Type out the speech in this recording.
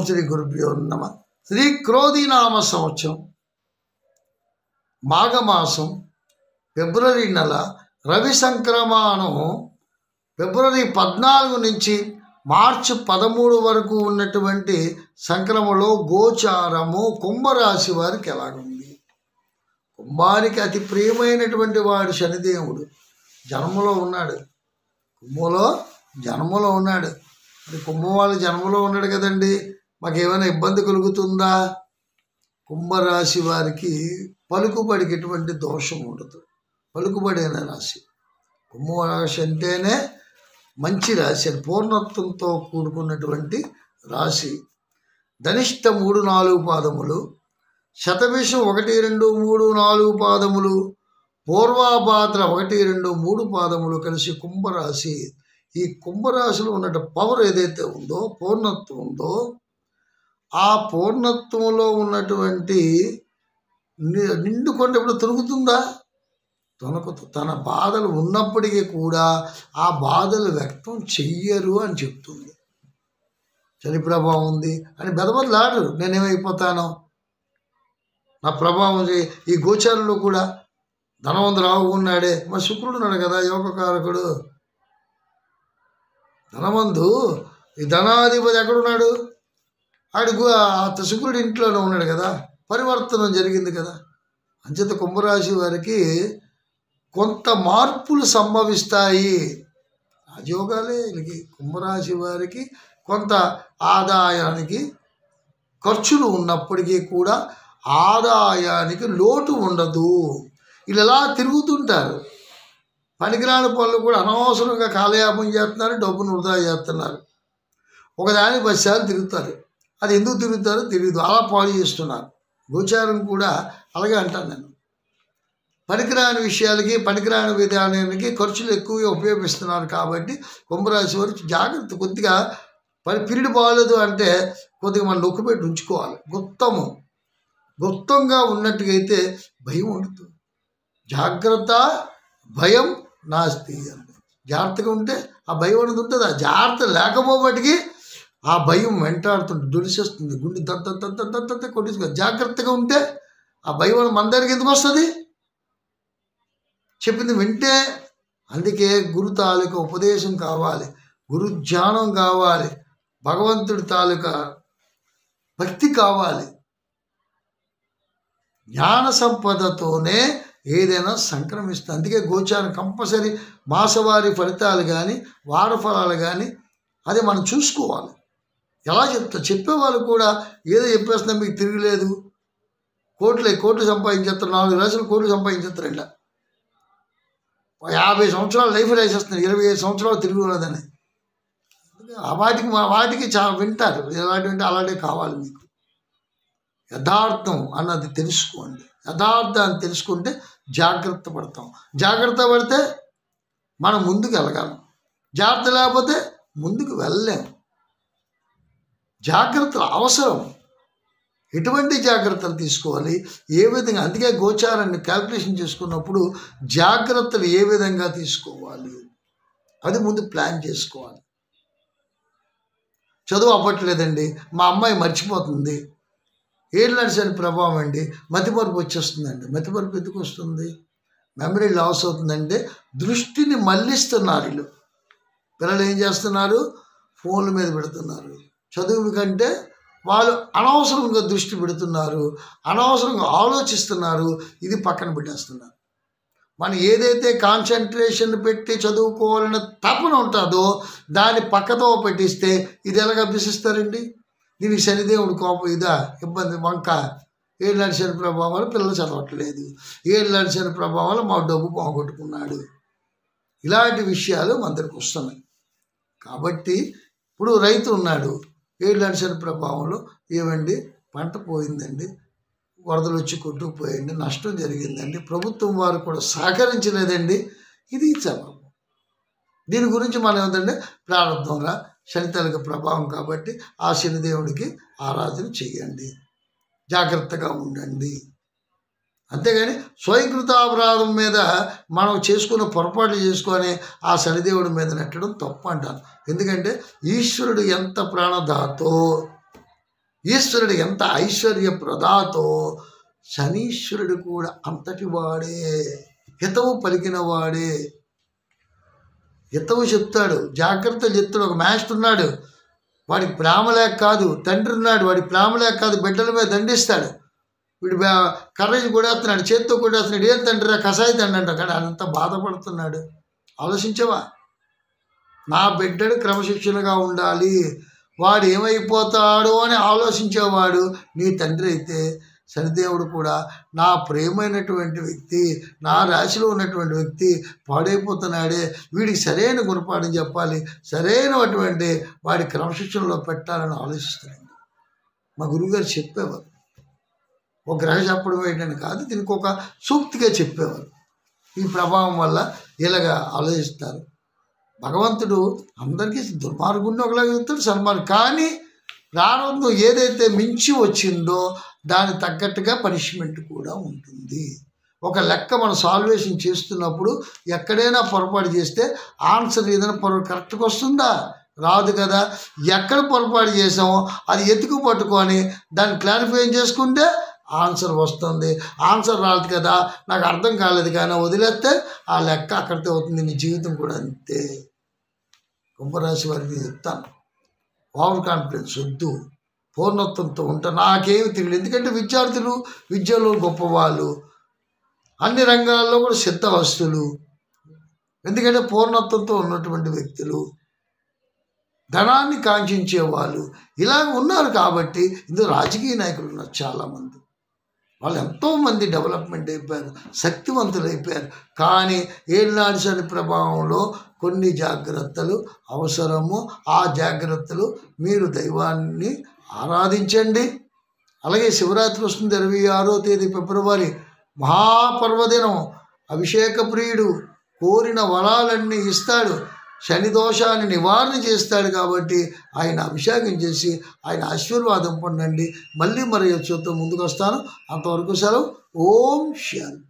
శ్రీ గురుభ్యో నమ. శ్రీ క్రోధినామ సంవత్సరం మాఘమాసం ఫిబ్రవరి నెల రవి సంక్రమణం ఫిబ్రవరి 14 నుంచి మార్చి 13 వరకు ఉన్నటువంటి సంక్రమణలో గోచారము కుంభరాశి వారికి ఎలాగుంది? కుంభానికి అతి ప్రియమైనటువంటి వాడు శనిదేవుడు జన్మలో ఉన్నాడు. జన్మలో ఉన్నాడు. మరి కుంభం వాళ్ళు జన్మలో ఉన్నాడు కదండి, మాకేమైనా ఇబ్బంది కలుగుతుందా? కుంభరాశి వారికి పలుకుబడికి ఎటువంటి దోషం ఉండదు. పలుకుబడైన రాశి కుంభరాశి అంటేనే మంచి రాశి, అని పూర్ణత్వంతో కూడుకున్నటువంటి రాశి. ధనిష్ట 3-4 పాదములు, శతభిషం 1, 2, 3, 4 పాదములు, పూర్వాభాద్ర 1, 2, 3 పాదములు కలిసి కుంభరాశి. ఈ కుంభరాశిలో ఉన్న పవర్ ఏదైతే ఉందో, పూర్ణత్వం ఉందో, ఆ పూర్ణత్వంలో ఉన్నటువంటి నిండుకొండ ఎప్పుడు తొలుగుతుందా? తొనకదు. తన బాధలు ఉన్నప్పటికీ కూడా ఆ బాధలు వ్యక్తం చెయ్యరు అని చెప్తుంది. చలి ప్రభావం ఉంది అని బెదబదలాడు, నేనేమైపోతాను, నా ప్రభావం ఈ గోచారంలో కూడా ధనవంతుడు రావు ఉన్నాడే. మరి శుక్రుడు ఉన్నాడు కదా, యోగకారకుడు. ధనవంతు ఈ ధనాధిపతి ఎక్కడున్నాడు? ఆడికి శుక్రుడి ఇంట్లోనే ఉన్నాడు కదా, పరివర్తనం జరిగింది కదా. అంచేత కుంభరాశి వారికి కొంత మార్పులు సంభవిస్తాయి. రాజయోగాలే వీళ్ళకి. కుంభరాశి వారికి కొంత ఆదాయానికి ఖర్చులు ఉన్నప్పటికీ కూడా ఆదాయానికి లోటు ఉండదు. వీళ్ళు ఎలా తిరుగుతుంటారు, పనికిరాని పనులు కూడా అనవసరంగా కాలయాపం చేస్తున్నారు, డబ్బును వృధా చేస్తున్నారు. ఒకదాని 10 సార్లు తిరుగుతారు. అది ఎందుకు తిరుగుతారో తెలియదు, అలా పాడు చేస్తున్నారు. గోచారం కూడా అలాగే అంటాను నేను. పనికిరాని విషయాలకి, పనికిరాని విధానానికి ఖర్చులు ఎక్కువగా ఉపయోగిస్తున్నారు. కాబట్టి కుంభరాశి వారు జాగ్రత్త. కొద్దిగా పీరియడ్ బాగలేదు అంటే కొద్దిగా మనం నొక్కిపెట్టి ఉంచుకోవాలి. గుప్తంగా ఉన్నట్టుగా అయితే భయం ఉండదు. జాగ్రత్త భయం నాస్తి అంటే జాగ్రత్తగా ఉంటే ఆ భయం అనేది ఉంటుంది. ఆ జాగ్రత్త లేకపోబట్టికి ఆ భయం వెంటాడుతుంది, దుడిసేస్తుంది, గుండె దత్త కొట్టించుకో. జాగ్రత్తగా ఉంటే ఆ భయం మన దగ్గరికి ఎందుకు వస్తుంది? చెప్పింది వింటే. అందుకే గురు తాలూకా ఉపదేశం కావాలి, గురు ధ్యానం కావాలి, భగవంతుడి తాలూకా భక్తి కావాలి. జ్ఞాన సంపదతోనే ఏదైనా సంక్రమిస్తుంది. అందుకే గోచారం కంపల్సరీ మాసవారి ఫలితాలు కానీ, వార ఫలాలు కానీ అది మనం చూసుకోవాలి. ఎలా చెప్పేవాళ్ళు కూడా ఏదో చెప్పేస్తున్నా మీకు తిరగలేదు, కోట్లు సంపాదించేస్తారు, 4 రాశులు కోట్లు సంపాదించేస్తారు. ఇలా 50 సంవత్సరాలు లైఫ్ వేసేస్తున్నారు, 25 సంవత్సరాలు తిరుగులేదని. వాటికి చాలా వింటారు. ఎలాంటి వింటే అలాంటివి కావాలి మీకు. యథార్థం అన్నది తెలుసుకోండి. యథార్థాన్ని తెలుసుకుంటే జాగ్రత్త పడతాం. జాగ్రత్త పడితే మనం ముందుకు వెళ్ళగలం. జాగ్రత్త లేకపోతే ముందుకు వెళ్ళలేము. జాగ్రత్తలు అవసరం. ఎటువంటి జాగ్రత్తలు తీసుకోవాలి, ఏ విధంగా? అందుకే గోచారాన్ని క్యాల్కులేషన్ చేసుకున్నప్పుడు జాగ్రత్తలు ఏ విధంగా తీసుకోవాలి అది ముందు ప్లాన్ చేసుకోవాలి. చదువు అవ్వట్లేదండి, మా అమ్మాయి మర్చిపోతుంది, ఏళ్ళు నడిచని ప్రభావం అండి, మతిమరుపు వచ్చేస్తుందండి. మతిమరుపు ఎందుకు వస్తుంది? మెమరీ లాస్ అవుతుందంటే దృష్టిని మళ్ళిస్తున్నారు వీళ్ళు. పిల్లలు ఏం చేస్తున్నారు? ఫోన్ల మీద పెడుతున్నారు. చదువు కంటే వాళ్ళు అనవసరంగా దృష్టి పెడుతున్నారు, అనవసరంగా ఆలోచిస్తున్నారు, ఇది పక్కన పెట్టేస్తున్నారు. మనం ఏదైతే కాన్సన్ట్రేషన్ పెట్టి చదువుకోవాలనే తపన ఉంటుందో దాన్ని పక్కతో పెట్టిస్తే ఇది ఎలాగ అభ్యసిస్తారండి? దీనికి శనిదేవుడు కోపం, ఇదా ఇబ్బంది, వంక. ఏళ్ళు నడిచిన ప్రభావం వల్ల పిల్లలు చదవట్లేదు, ఏళ్ళు నడిచిన ప్రభావం వల్ల మా డబ్బు పోగొట్టుకున్నాడు. ఇలాంటి విషయాలు మన దగ్గరికి వస్తున్నాయి. కాబట్టి ఇప్పుడు రైతు ఉన్నాడు, ఏళ్ళు నడిచిన ప్రభావంలో ఏమండి పంట పోయిందండి, వరదలు వచ్చి కొట్టుకుపోయండి, నష్టం జరిగిందండి, ప్రభుత్వం వారు కూడా సహకరించలేదండి, ఇది జవాబు. దీని గురించి మనం ఏంటంటే ప్రారంభంగా శనితలక ప్రభావం కాబట్టి ఆ శనిదేవుడికి ఆరాధన చేయండి, జాగ్రత్తగా ఉండండి. అంతేగాని స్వయంకృతాపరాధం మీద మనం చేసుకున్న పొరపాట్లు చేసుకొని ఆ శనిదేవుడి మీద నెట్టడం తప్పు అంటాను. ఎందుకంటే ఈశ్వరుడు ఎంత ప్రాణదాతో ఈశ్వరుడు ఎంత ఐశ్వర్య ప్రదాతో శనీశ్వరుడు కూడా అంతటి వాడే. హితవు పలికిన వాడే. హితవు చెప్తాడు, జాగ్రత్తలు చెప్తాడు. ఒక మాస్టర్ ఉన్నాడు, వాడికి ప్రేమ లేక కాదు, తండ్రి ఉన్నాడు, వాడికి ప్రేమ లేక కాదు, బిడ్డల మీద దండిస్తాడు. వీడు కర్రేజ్ కొడేస్తున్నాడు, చేత్తో కొడేస్తున్నాడు. ఏం తండ్రిరా, కషాయి తండ్రి అంట. కానీ అంత బాధపడుతున్నాడు. ఆలోచించవా? నా బిడ్డడు క్రమశిక్షణగా ఉండాలి, వాడు ఏమైపోతాడో అని ఆలోచించేవాడు నీ తండ్రి అయితే, శనిదేవుడు కూడా నా ప్రేమైనటువంటి వ్యక్తి, నా రాశిలో ఉన్నటువంటి వ్యక్తి పాడైపోతున్నాడే, వీడికి సరైన గుణపాఠం చెప్పాలి, సరైనటువంటి వాడి క్రమశిక్షణలో పెట్టాలని ఆలోచిస్తున్నాడు. మా గురువుగారు చెప్పేవారు. ఒక గ్రహ చెప్పడం ఏంటని కాదు, దీనికి ఒక సూక్తిగా చెప్పేవారు. ఈ ప్రభావం వల్ల ఇలాగా ఆలోచిస్తారు. భగవంతుడు అందరికీ దుర్మార్గుడిని ఒకలాగా చెప్తాడు, సన్మార్గం. కానీ ప్రారంభం ఏదైతే మించి వచ్చిందో దానికి తగ్గట్టుగా పనిష్మెంట్ కూడా ఉంటుంది. ఒక లెక్క మనం సాల్వేషన్ చేస్తున్నప్పుడు ఎక్కడైనా పొరపాటు చేస్తే ఆన్సర్ ఏదైనా కరెక్ట్గా వస్తుందా? రాదు కదా. ఎక్కడ పొరపాటు చేసామో అది ఎత్తుకు పట్టుకొని దాన్ని క్లారిఫై చేసుకుంటే ఆన్సర్ వస్తుంది. ఆన్సర్ రాదు కదా, నాకు అర్థం కాలేదు కానీ వదిలేస్తే ఆ లెక్క అక్కడితో అవుతుంది. నీ జీవితం కూడా అంతే. కుంభరాశి వారికి చెప్తాను, ఓవర్ కాన్ఫిడెన్స్ వద్దు, పూర్ణత్వంతో ఉంటా. నాకేమి తెలియదు. ఎందుకంటే విద్యార్థులు విద్యలో గొప్పవాళ్ళు, అన్ని రంగాల్లో కూడా సిద్ధవస్తులు. ఎందుకంటే పూర్ణత్వంతో ఉన్నటువంటి వ్యక్తులు, ధనాన్ని కాంక్షించే వాళ్ళు ఇలా ఉన్నారు. కాబట్టి ఇందులో రాజకీయ నాయకులు ఉన్నారు చాలామంది. వాళ్ళు ఎంతోమంది డెవలప్మెంట్ అయిపోయారు, శక్తివంతులు అయిపోయారు. కానీ ఏళ్ళనాటి శని ప్రభావంలో కొన్ని జాగ్రత్తలు అవసరము. ఆ జాగ్రత్తలు మీరు దైవాన్ని ఆరాధించండి. అలాగే శివరాత్రి వస్తుంది 26వ తేదీ ఫిబ్రవరి, మహాపర్వదినం. అభిషేక ప్రియుడు, కోరిన వరాలన్నీ ఇస్తాడు, శని దోషాన్ని నివారణ చేస్తాడు. కాబట్టి ఆయన అభిషేకం చేసి ఆయన ఆశీర్వాదం పొందండి. మళ్ళీ మరి వచ్చేతో ముందుకు వస్తాను. అంతవరకు సెలవు. ఓం శాంతి.